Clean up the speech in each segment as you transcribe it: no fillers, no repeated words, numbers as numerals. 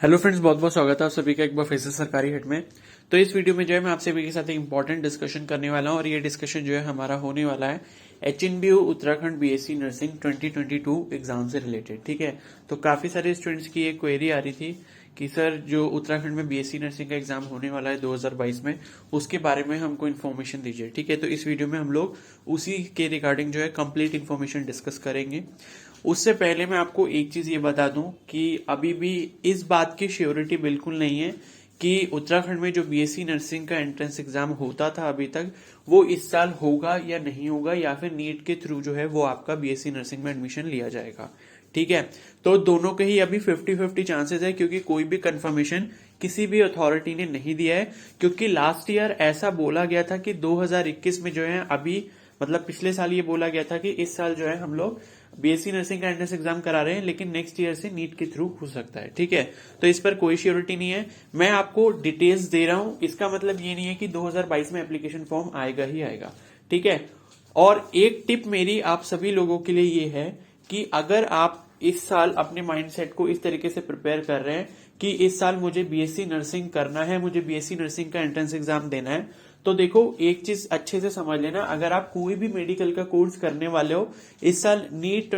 Hello friends, बहुत बहुत स्वागत है आप सभी का एक बार फिर से सरकारी हिट में। तो इस वीडियो में जो है मैं आप सभी के साथ एक इंपॉर्टेंट डिस्कशन करने वाला हूं और ये डिस्कशन जो है हमारा होने वाला है HNBU Uttarakhand BSc nursing 2022 exam से रिलेटेड। ठीक है, तो काफी सारे स्टूडेंट्स की एक क्वेरी आ रही थी कि सर जो उत्तराखंड में बीएससी नर्सिंग का एग्जाम होने वाला है 2022 में, उसके बारे में हमको इन्फॉर्मेशन दीजिए। ठीक है, तो इस वीडियो में हम लोग उसी के रिगार्डिंग जो है कंप्लीट इन्फॉर्मेशन डिस्कस करेंगे। उससे पहले मैं आपको एक चीज ये बता दूं कि अभी भी इस बात की श्योरिटी बिल्कुल नहीं है कि उत्तराखंड में जो बीएससी नर्सिंग का एंट्रेंस एग्जाम होता था अभी तक, वो इस साल होगा या नहीं होगा, या फिर नीट के थ्रू जो है वो आपका बीएससी नर्सिंग में एडमिशन लिया जाएगा। ठीक है, तो दोनों के ही अभी 50-50 चांसेस है, क्योंकि कोई भी कंफर्मेशन किसी भी अथॉरिटी ने नहीं दिया है। क्योंकि लास्ट ईयर ऐसा बोला गया था कि 2021 में जो है अभी मतलब पिछले साल ये बोला गया था कि इस साल जो है हम लोग बीएससी नर्सिंग का एंट्रेंस एग्जाम करा रहे हैं, लेकिन नेक्स्ट ईयर से नीट के थ्रू हो सकता है। ठीक है, तो इस पर कोई श्योरिटी नहीं है। मैं आपको डिटेल्स दे रहा हूं, इसका मतलब ये नहीं है कि 2022 में एप्लीकेशन फॉर्म आएगा ही आएगा। ठीक है, और एक टिप मेरी आप सभी लोगों के लिए ये है कि अगर आप इस साल अपने माइंडसेट को इस तरीके से प्रिपेयर कर रहे हैं कि इस साल मुझे बीएससी नर्सिंग करना है, मुझे बीएससी नर्सिंग का एंट्रेंस एग्जाम देना है, तो देखो एक चीज अच्छे से समझ लेना, अगर आप कोई भी मेडिकल का कोर्स करने वाले हो, इस साल नीट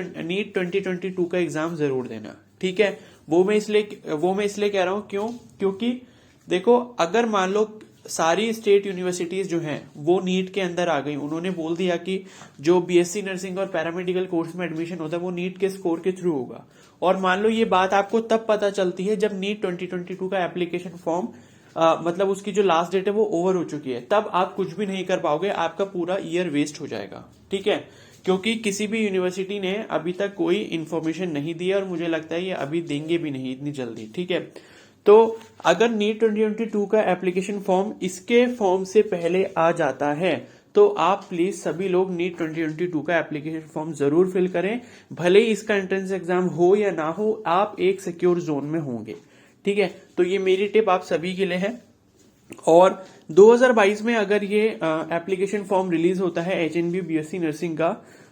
2022 का एग्जाम जरूर देना। ठीक है, वो मैं इसलिए कह रहा हूं, क्योंकि देखो अगर मान लो सारी स्टेट यूनिवर्सिटीज जो हैं वो नीट के अंदर आ गई, उन्होंने बोल दिया कि जो बीएससी नर्सिंग और पैरामेडिकल कोर्स में एडमिशन होता है वो नीट के स्कोर के थ्रू होगा, और मान लो ये बात आपको तब पता चलती है जब नीट 2022 का एप्लीकेशन फॉर्म मतलब उसकी जो लास्ट डेट है वो ओवर हो चुकी है, तब आप कुछ भी नहीं कर पाओगे, आपका पूरा ईयर वेस्ट हो जाएगा। ठीक है, क्योंकि किसी भी यूनिवर्सिटी ने अभी तक कोई इन्फॉर्मेशन नहीं दी है और मुझे लगता है ये अभी देंगे भी नहीं इतनी जल्दी। ठीक है, तो अगर नीट 2022 का एप्लीकेशन फॉर्म इसके फॉर्म से पहले आ जाता है तो आप प्लीज सभी लोग नीट 2022 का एप्लीकेशन फॉर्म जरूर फिल करें। भले ही इसका एंट्रेंस एग्जाम हो या ना हो, आप एक सिक्योर जोन में होंगे। ठीक है, तो ये मेरी टिप आप सभी के लिए है। और 2022 में अगर ये एप्लीकेशन फॉर्म रिलीज होता है HNBU बीएससी नर्सिंग का,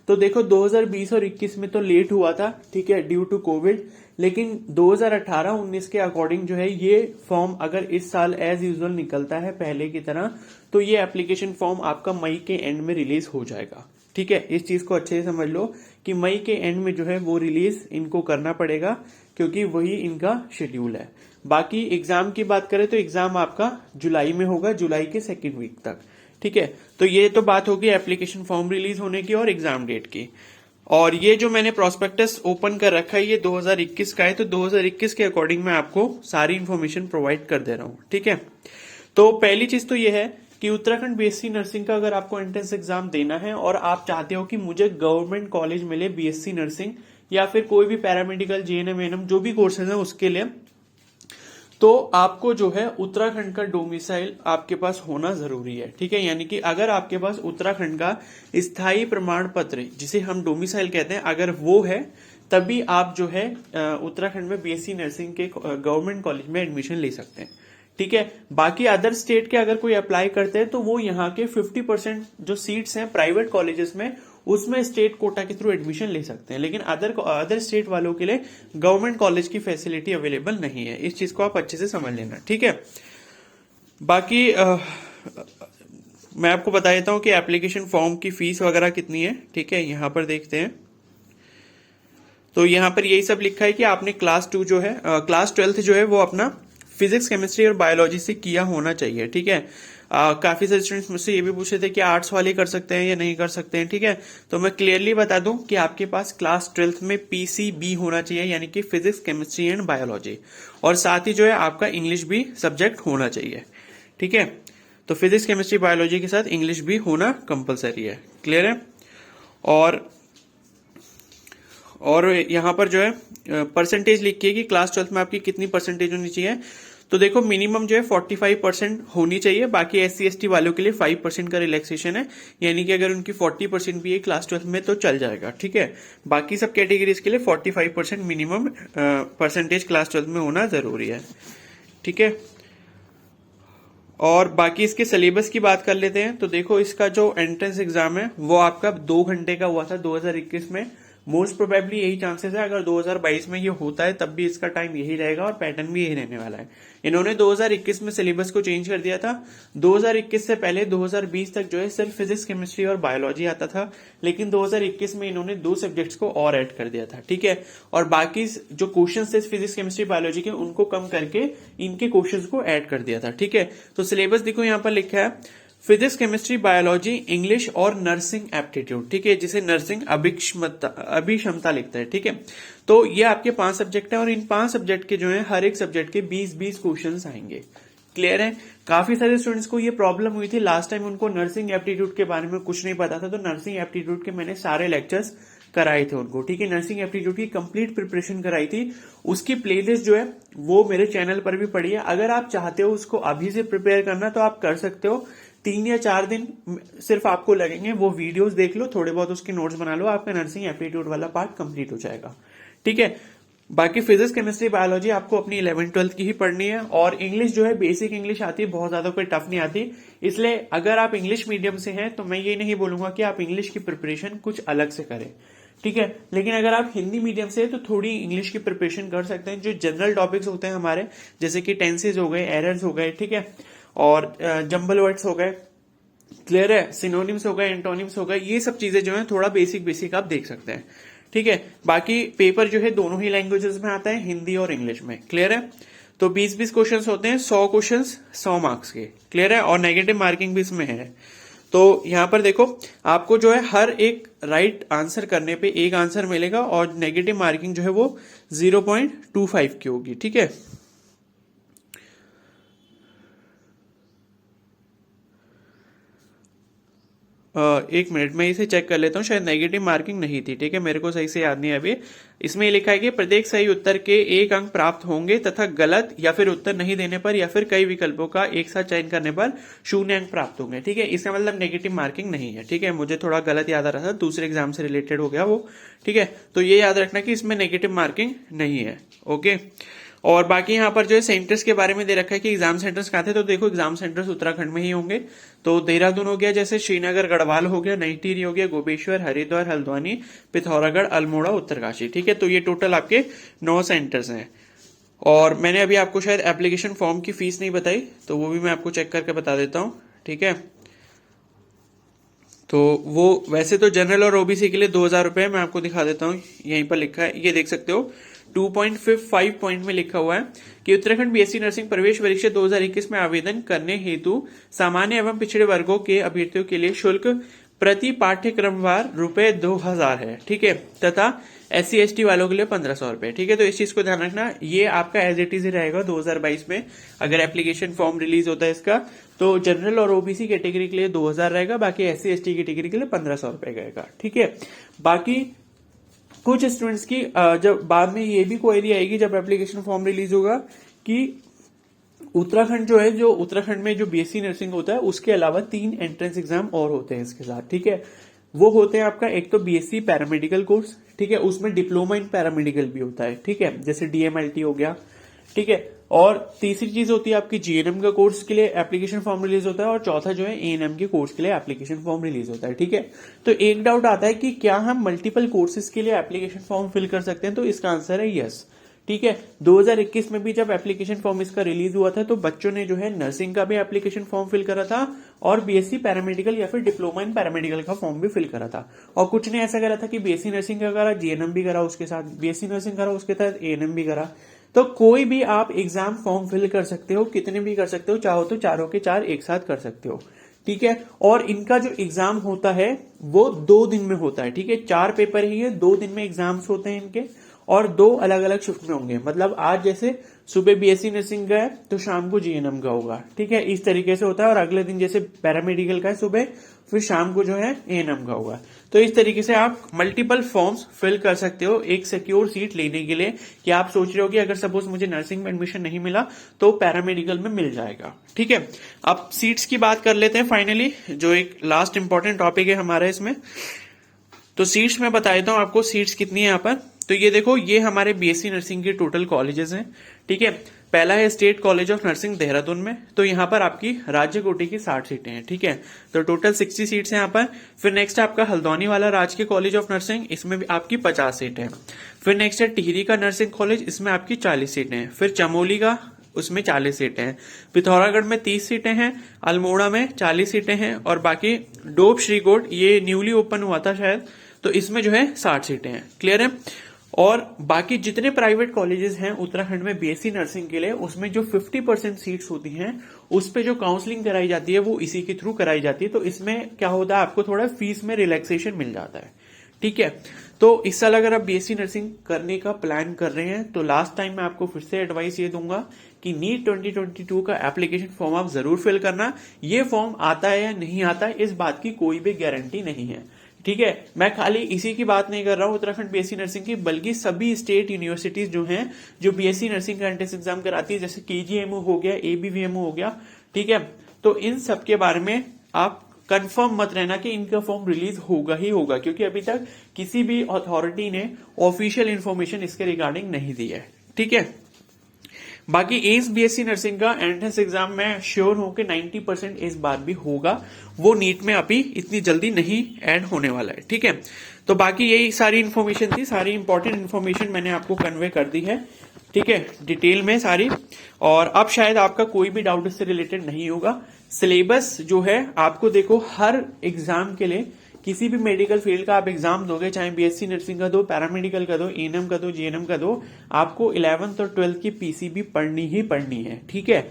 तो देखो 2020 और 21 में तो लेट हुआ था, ठीक है, ड्यू टू कोविड, लेकिन 2018-19 के अकॉर्डिंग जो है ये फॉर्म अगर इस साल एज यूजुअल निकलता है पहले की तरह, तो ये एप्लीकेशन फॉर्म आपका मई के एंड में रिलीज हो जाएगा। ठीक है, इस चीज को अच्छे से समझ लो कि मई के एंड में जो है वो रिलीज इनको करना पड़ेगा, क्योंकि वही इनका शेड्यूल है। बाकी एग्जाम की बात करें तो एग्जाम आपका जुलाई में होगा, जुलाई के सेकेंड वीक तक। ठीक है, तो ये तो बात होगी एप्लीकेशन फॉर्म रिलीज होने की और एग्जाम डेट की। और ये जो मैंने प्रोस्पेक्टस ओपन कर रखा है ये 2021 का है, तो 2021 के अकॉर्डिंग मैं आपको सारी इंफॉर्मेशन प्रोवाइड कर दे रहा हूं। ठीक है, तो पहली चीज तो ये है कि उत्तराखंड बीएससी नर्सिंग का अगर आपको एंट्रेंस एग्जाम देना है और आप चाहते हो कि मुझे गवर्नमेंट कॉलेज मिले बीएससी नर्सिंग या फिर कोई भी पैरामेडिकल जीएनएम एएनएम जो भी कोर्सेज है उसके लिए, तो आपको जो है उत्तराखंड का डोमिसाइल आपके पास होना जरूरी है। ठीक है, यानी कि अगर आपके पास उत्तराखंड का स्थायी प्रमाण पत्र, जिसे हम डोमिसाइल कहते हैं, अगर वो है तभी आप जो है उत्तराखंड में बीएससी नर्सिंग के गवर्नमेंट कॉलेज में एडमिशन ले सकते हैं। ठीक है, बाकी अदर स्टेट के अगर कोई अप्लाई करते हैं तो वो यहाँ के 50% जो सीट्स हैं प्राइवेट कॉलेजेस में, उसमें स्टेट कोटा के थ्रू एडमिशन ले सकते हैं, लेकिन अदर स्टेट वालों के लिए गवर्नमेंट कॉलेज की फैसिलिटी अवेलेबल नहीं है। इस चीज को आप अच्छे से समझ लेना। ठीक है, बाकी मैं आपको बता देता हूं कि एप्लीकेशन फॉर्म की फीस वगैरह कितनी है। ठीक है, यहां पर देखते हैं, तो यहां पर यही सब लिखा है कि आपने क्लास 2 जो है क्लास 12 जो है वो अपना फिजिक्स, केमिस्ट्री और बायोलॉजी से किया होना चाहिए। ठीक है, काफी सारे स्टूडेंट्स मुझसे ये भी पूछ रहे थे कि आर्ट्स वाले कर सकते हैं या नहीं कर सकते हैं। ठीक है, तो मैं क्लियरली बता दूं कि आपके पास क्लास 12 में PCB होना चाहिए, यानी कि फिजिक्स, केमिस्ट्री एंड बायोलॉजी, और साथ ही जो है आपका इंग्लिश भी सब्जेक्ट होना चाहिए। ठीक है, तो फिजिक्स, केमिस्ट्री, बायोलॉजी के साथ इंग्लिश भी होना कंपलसरी है। क्लियर है, और यहां पर जो है परसेंटेज लिखिए कि क्लास 12 में आपकी कितनी परसेंटेज होनी चाहिए। तो देखो मिनिमम जो है 45% होनी चाहिए, बाकी SC ST वालों के लिए 5% का रिलैक्सेशन है, यानी कि अगर उनकी 40% भी है क्लास 12 में तो चल जाएगा। ठीक है, बाकी सब कैटेगरीज के लिए 45% मिनिमम परसेंटेज क्लास 12 में होना जरूरी है। ठीक है, और बाकी इसके सिलेबस की बात कर लेते हैं। तो देखो इसका जो एंट्रेंस एग्जाम है वो आपका 2 घंटे का हुआ था 2021 में, मोस्ट प्रोबेबली यही चांसेस है, अगर 2022 में ये होता है तब भी इसका टाइम यही रहेगा और पैटर्न भी यही रहने वाला है। इन्होंने 2021 में सिलेबस को चेंज कर दिया था। 2021 से पहले 2020 तक जो है सिर्फ फिजिक्स, केमिस्ट्री और बायोलॉजी आता था, लेकिन 2021 में इन्होंने 2 सब्जेक्ट्स को और ऐड कर दिया था, ठीक है। और बाकी जो क्वेश्चन थे फिजिक्स, केमिस्ट्री, बायोलॉजी के, उनको कम करके इनके क्वेश्चंस को ऐड कर दिया था, ठीक है। तो सिलेबस देखो यहाँ पर लिखा है फिजिक्स, केमिस्ट्री, बायोलॉजी, इंग्लिश और नर्सिंग एप्टीट्यूड, ठीक है, जिसे नर्सिंग अभिक्षमता लिखता है, ठीक है। तो ये आपके 5 सब्जेक्ट है और इन 5 सब्जेक्ट के जो है हर एक सब्जेक्ट के 20-20 क्वेश्चंस आएंगे। क्लियर है। काफी सारे स्टूडेंट्स को ये प्रॉब्लम हुई थी लास्ट टाइम, उनको नर्सिंग एप्टीट्यूड के बारे में कुछ नहीं पता था, तो नर्सिंग एप्टीट्यूड के मैंने सारे लेक्चर्स कराए थे उनको, ठीक है। नर्सिंग एप्टीट्यूड की कंप्लीट प्रिपरेशन कराई थी, उसकी प्लेलिस्ट जो है वो मेरे चैनल पर भी पड़ी है। अगर आप चाहते हो उसको अभी से प्रिपेयर करना तो आप कर सकते हो, 3 या 4 दिन सिर्फ आपको लगेंगे, वो वीडियोस देख लो, थोड़े बहुत उसके नोट्स बना लो, आपका नर्सिंग एप्टीट्यूड वाला पार्ट कंप्लीट हो जाएगा, ठीक है। बाकी फिजिक्स, केमिस्ट्री, बायोलॉजी आपको अपनी 11th-12th की ही पढ़नी है, और इंग्लिश जो है बेसिक इंग्लिश आती है, बहुत ज्यादा कोई टफ नहीं आती। इसलिए अगर आप इंग्लिश मीडियम से हैं तो मैं ये नहीं बोलूंगा कि आप इंग्लिश की प्रिपरेशन कुछ अलग से करें, ठीक है। लेकिन अगर आप हिंदी मीडियम से तो थोड़ी इंग्लिश की प्रिपरेशन कर सकते हैं। जो जनरल टॉपिक्स होते हैं हमारे, जैसे कि टेंसेज हो गए, एरर्स हो गए, ठीक है, और जंबल वर्ड्स हो गए, क्लियर है, सिनोनिम्स हो गए, एंटोनिम्स हो गए, ये सब चीजें जो है थोड़ा बेसिक आप देख सकते हैं, ठीक है। बाकी पेपर जो है दोनों ही लैंग्वेजेस में आता है, हिंदी और इंग्लिश में, क्लियर है। तो 20-20 क्वेश्चंस होते हैं, 100 क्वेश्चंस 100 मार्क्स के, क्लियर है, और नेगेटिव मार्किंग भी इसमें है। तो यहां पर देखो आपको जो है हर एक राइट आंसर करने पे एक आंसर मिलेगा, और नेगेटिव मार्किंग जो है वो 0.25 की होगी, ठीक है। एक मिनट में इसे चेक कर लेता हूँ, शायद नेगेटिव मार्किंग नहीं थी, ठीक है, मेरे को सही से याद नहीं है अभी। इसमें लिखा है कि प्रत्येक सही उत्तर के 1 अंक प्राप्त होंगे तथा गलत या फिर उत्तर नहीं देने पर या फिर कई विकल्पों का एक साथ चयन करने पर 0 अंक प्राप्त होंगे, ठीक है। इसका मतलब नेगेटिव मार्किंग नहीं है, ठीक है। मुझे थोड़ा गलत याद आ रहा था, दूसरे एग्जाम से रिलेटेड हो गया वो, ठीक है। तो ये याद रखना कि इसमें नेगेटिव मार्किंग नहीं है, ओके। और बाकी यहाँ पर जो है सेंटर्स के बारे में दे रखा है कि एग्जाम सेंटर्स कहाँ थे, तो देखो एग्जाम सेंटर्स उत्तराखंड में ही होंगे। तो देहरादून हो गया, जैसे श्रीनगर, गढ़वाल हो गया, नई टिहरी हो गया, गोपेश्वर, हरिद्वार, हल्द्वानी, पिथौरागढ़, अल्मोड़ा, उत्तरकाशी, ठीक है। तो ये टोटल आपके 9 सेंटर्स हैं। और मैंने अभी आपको शायद एप्लीकेशन फॉर्म की फीस नहीं बताई, तो वो भी मैं आपको चेक करके बता देता हूँ, ठीक है। तो वो वैसे तो जनरल और ओबीसी के लिए 2,000 रुपए, मैं आपको दिखा देता हूँ, यहीं पर लिखा है, ये देख सकते हो 2.55 पॉइंट में लिखा हुआ है कि उत्तराखंड बीएससी नर्सिंग प्रवेश परीक्षा 2021 में आवेदन करने हेतु सामान्य एवं पिछड़े वर्गों के अभ्यर्थियों के लिए शुल्क प्रति पाठ्यक्रमवार ₹2,000 है, ठीक है, तथा SC/ST वालों के लिए 1,500 रुपए, ठीक है। तो इस चीज को ध्यान रखना, ये आपका एज इट इज रहेगा 2022 में। अगर एप्लीकेशन फॉर्म रिलीज होता है इसका, तो जनरल और ओबीसी कैटेगरी के लिए 2,000 रहेगा, बाकी SC/ST कैटेगरी के लिए 1,500 रुपए रहेगा, ठीक है। बाकी कुछ स्टूडेंट्स की जब बाद में ये भी क्वेरी आएगी जब एप्लीकेशन फॉर्म रिलीज होगा कि उत्तराखंड जो है, जो उत्तराखंड में जो बीएससी नर्सिंग होता है उसके अलावा 3 एंट्रेंस एग्जाम और होते हैं इसके साथ, ठीक है। वो होते हैं आपका, एक तो बीएससी पैरामेडिकल कोर्स, ठीक है, उसमें डिप्लोमा इन पैरामेडिकल भी होता है, ठीक है, जैसे DMLT हो गया, ठीक है। और तीसरी चीज होती है आपकी GNM का कोर्स के लिए एप्लीकेशन फॉर्म रिलीज होता है, और चौथा जो है ANM के कोर्स के लिए एप्लीकेशन फॉर्म रिलीज होता है, ठीक है। तो एक डाउट आता है कि क्या हम मल्टीपल कोर्सेज के लिए एप्लीकेशन फॉर्म फिल कर सकते हैं, तो इसका आंसर है यस, ठीक है। 2021 में भी जब एप्लीकेशन फॉर्म इसका रिलीज हुआ था तो बच्चों ने जो है नर्सिंग का भी एप्लीकेशन फॉर्म फिल करा था, और बीएससी पैरामेडिकल या फिर डिप्लोमा इन पैरामेडिकल का फॉर्म भी फिल करा था। और कुछ ने ऐसा करा था कि बीएससी नर्सिंग का करा, GNM भी करा, उसके साथ बीएससी नर्सिंग करा, उसके साथ ANM भी करा। तो कोई भी आप एग्जाम फॉर्म फिल कर सकते हो, कितने भी कर सकते हो, चाहो तो चारों के चार एक साथ कर सकते हो, ठीक है। और इनका जो एग्जाम होता है वो 2 दिन में होता है, ठीक है। 4 पेपर ही है, 2 दिन में एग्जाम्स होते हैं इनके, और 2 अलग अलग शिफ्ट में होंगे। मतलब आज जैसे सुबह बीएससी नर्सिंग का है तो शाम को GNM का होगा, ठीक है, इस तरीके से होता है। और अगले दिन जैसे पैरामेडिकल का है सुबह, फिर शाम को जो है ANM का होगा। तो इस तरीके से आप मल्टीपल फॉर्म्स फिल कर सकते हो एक सिक्योर सीट लेने के लिए, कि आप सोच रहे हो कि अगर सपोज मुझे नर्सिंग में एडमिशन नहीं मिला तो पैरामेडिकल में मिल जाएगा, ठीक है। अब सीट्स की बात कर लेते हैं फाइनली, जो एक लास्ट इंपॉर्टेंट टॉपिक है हमारा इसमें। तो सीट्स में बता देता हूं आपको सीट्स कितनी है यहाँ पर। तो ये देखो, ये हमारे बीएससी नर्सिंग के टोटल कॉलेजेस हैं, ठीक है। पहला है state college of nursing Dehradun में, तो यहाँ पर आपकी राज्य कोटि की 60 सीटें हैं, ठीक है। तो टोटल 60 सीट्स हैं यहाँ पर। फिर नेक्स्ट है आपका हल्द्वानी वाला राजकीय कॉलेज ऑफ नर्सिंग, इसमें भी आपकी 50 सीटें हैं। फिर नेक्स्ट है टिहरी का नर्सिंग कॉलेज, इसमें आपकी 40 सीटें हैं। फिर चमोली का, उसमें 40 सीटें हैं। पिथौरागढ़ में 30 सीटें हैं। अल्मोड़ा में 40 सीटें हैं। और बाकी डोब श्रीकोट, ये न्यूली ओपन हुआ था शायद, तो इसमें जो है 60 सीटें हैं। क्लियर है। और बाकी जितने प्राइवेट कॉलेजेस हैं उत्तराखंड में बीएससी नर्सिंग के लिए, उसमें जो 50% सीट्स होती हैं उस पे जो काउंसलिंग कराई जाती है वो इसी के थ्रू कराई जाती है। तो इसमें क्या होता है, आपको थोड़ा फीस में रिलैक्सेशन मिल जाता है, ठीक है। तो इस साल अगर आप बीएससी नर्सिंग करने का प्लान कर रहे हैं तो लास्ट टाइम मैं आपको फिर से एडवाइस ये दूंगा कि नीट 2022 का एप्लीकेशन फॉर्म आप जरूर फिल करना। ये फॉर्म आता है या नहीं आता है इस बात की कोई भी गारंटी नहीं है, ठीक है। मैं खाली इसी की बात नहीं कर रहा हूं उत्तराखंड बीएससी नर्सिंग की, बल्कि सभी स्टेट यूनिवर्सिटीज जो हैं जो बीएससी नर्सिंग का एंट्रेंस एग्जाम कराती है, जैसे केजीएमयू हो गया, एबीवीएमयू हो गया, ठीक है। तो इन सब के बारे में आप कंफर्म मत रहना कि इनका फॉर्म रिलीज होगा ही होगा, क्योंकि अभी तक किसी भी अथॉरिटी ने ऑफिशियल इंफॉर्मेशन इसके रिगार्डिंग नहीं दी है, ठीक है। बाकी एम्स बीएससी नर्सिंग का एंट्रेंस एग्जाम में श्योर हूं कि 90% इस बार भी होगा, वो नीट में अभी इतनी जल्दी नहीं ऐड होने वाला है, ठीक है। तो बाकी यही सारी इन्फॉर्मेशन थी, सारी इंपॉर्टेंट इन्फॉर्मेशन मैंने आपको कन्वे कर दी है, ठीक है, डिटेल में सारी। और अब शायद आपका कोई भी डाउट इससे रिलेटेड नहीं होगा। सिलेबस जो है आपको देखो, हर एग्जाम के लिए किसी भी मेडिकल फील्ड का आप एग्जाम दोगे, चाहे बीएससी नर्सिंग का दो, पैरामेडिकल का दो, एएनएम का दो, जीएनएम का दो, आपको 11th और 12th की पीसीबी पढ़नी ही पढ़नी है, ठीक है।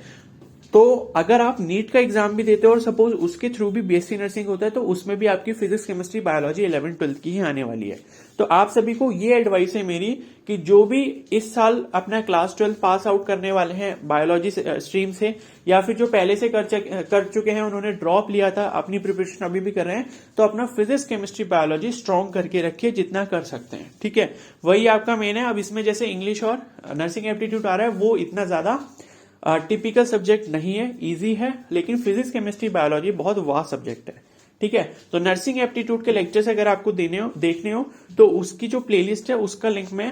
तो अगर आप नीट का एग्जाम भी देते हो और सपोज उसके थ्रू भी बीएससी नर्सिंग होता है, तो उसमें भी आपकी physics, chemistry, biology 11th 12th की ही आने वाली है। तो आप सभी को ये एडवाइस है मेरी कि जो भी इस साल अपना क्लास 12 पास आउट करने वाले हैं बायोलॉजी स्ट्रीम से, या फिर जो पहले से कर चुके हैं, उन्होंने ड्रॉप लिया था, अपनी प्रिपरेशन अभी भी कर रहे हैं, तो अपना फिजिक्स, केमिस्ट्री, बायोलॉजी स्ट्रॉन्ग करके रखिए जितना कर सकते हैं, ठीक है। वही आपका मेन है। अब इसमें जैसे इंग्लिश और नर्सिंग एप्टीट्यूड आ रहा है, वो इतना ज्यादा टिपिकल सब्जेक्ट नहीं है, इजी है, लेकिन फिजिक्स, केमिस्ट्री, बायोलॉजी बहुत वास्ट सब्जेक्ट है, ठीक है। तो नर्सिंग एप्टीट्यूड के लेक्चर्स अगर आपको देखने हो तो उसकी जो प्लेलिस्ट है उसका लिंक मैं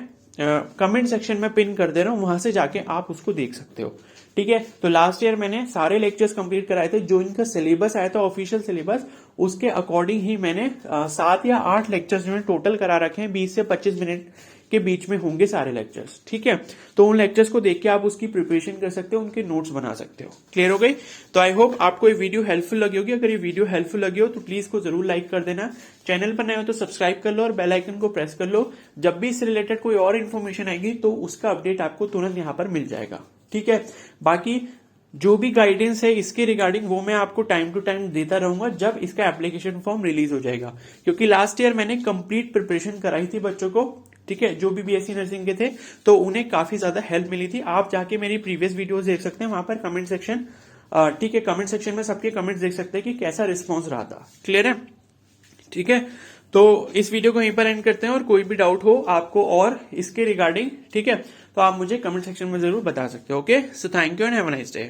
कमेंट सेक्शन में पिन कर दे रहा हूं, वहां से जाके आप उसको देख सकते हो, ठीक है। तो लास्ट ईयर मैंने सारे लेक्चर्स कंप्लीट कराए थे, जो इनका सिलेबस आया था ऑफिशियल सिलेबस, उसके अकॉर्डिंग ही मैंने 7 या 8 लेक्चर्स जो है टोटल करा रखे हैं। 20 से 25 मिनट के बीच में होंगे सारे लेक्चर्स, ठीक है। तो उन लेक्चर्स को देख के आप उसकी प्रिपरेशन कर सकते हो, उनके नोट्स बना सकते हो। क्लियर हो गई। तो आई होप आपको ये वीडियो हेल्पफुल लगी होगी। अगर ये वीडियो हेल्पफुल लगी हो तो प्लीज को जरूर लाइक कर देना, चैनल पर नए हो तो सब्सक्राइब कर लो और बेल आइकन को प्रेस कर लो। जब भी इससे रिलेटेड कोई और इन्फॉर्मेशन आएगी तो उसका अपडेट आपको तुरंत यहाँ पर मिल जाएगा, ठीक है। बाकी जो भी गाइडेंस है इसके रिगार्डिंग वो मैं आपको टाइम टू टाइम देता रहूंगा जब इसका एप्लीकेशन फॉर्म रिलीज हो जाएगा, क्योंकि लास्ट ईयर मैंने कंप्लीट प्रिपरेशन कराई थी बच्चों को, ठीक है, जो भी बीएससी नर्सिंग के थे, तो उन्हें काफी ज्यादा हेल्प मिली थी। आप जाके मेरी प्रीवियस वीडियोस देख सकते हैं, वहां पर कमेंट सेक्शन, ठीक है, कमेंट सेक्शन में सबके कमेंट्स देख सकते हैं कि कैसा रिस्पॉन्स रहा था। क्लियर है, ठीक है। तो इस वीडियो को यहीं पर एंड करते हैं, और कोई भी डाउट हो आपको और इसके रिगार्डिंग, ठीक है, तो आप मुझे कमेंट सेक्शन में जरूर बता सकते हो। Okay, so thank you and have a nice day.